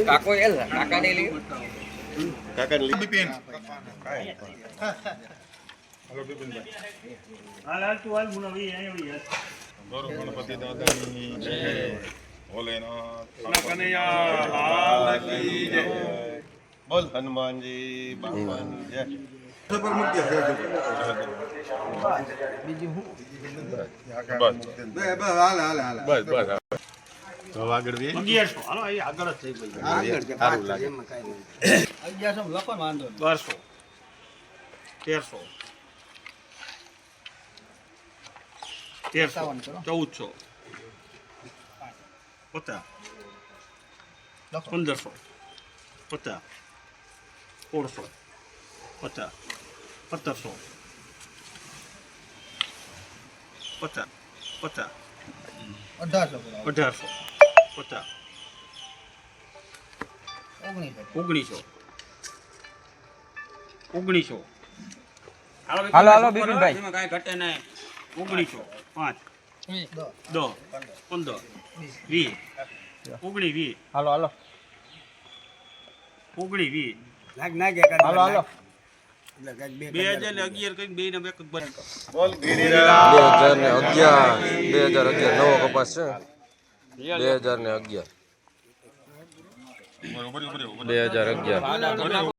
કાકો એલ કાકા ને લઈ કાકા ને બિપિન હાલો બિપિનભાઈ હાલ તું હાલ મુનાવી અહીંયા ગૌરવ ગણપતિ દાદાની જય ભોલેનાથ કનૈયા લાલ કી જય બોલ હનુમાનજી બાપાની જય આગળ 1100 હાલો આગળ જ થઈ ગઈ સારું લાગે 1100 લખો વાંધો 1200 1300 1400 50 1500 50 1600 50 1700 50 50 1800 50 1900 હાલો હાલો બિપિનભાઈ એમાં કાંઈ ઘટે નહીં 1900 5 10 15 20 19 હાલો હાલો 20 હાલો હાલો 2011 કઈ બે ને એક બને બોલ ગિરિરાજ 2011 નવો કપાસ છે 2011 બરોબર 2011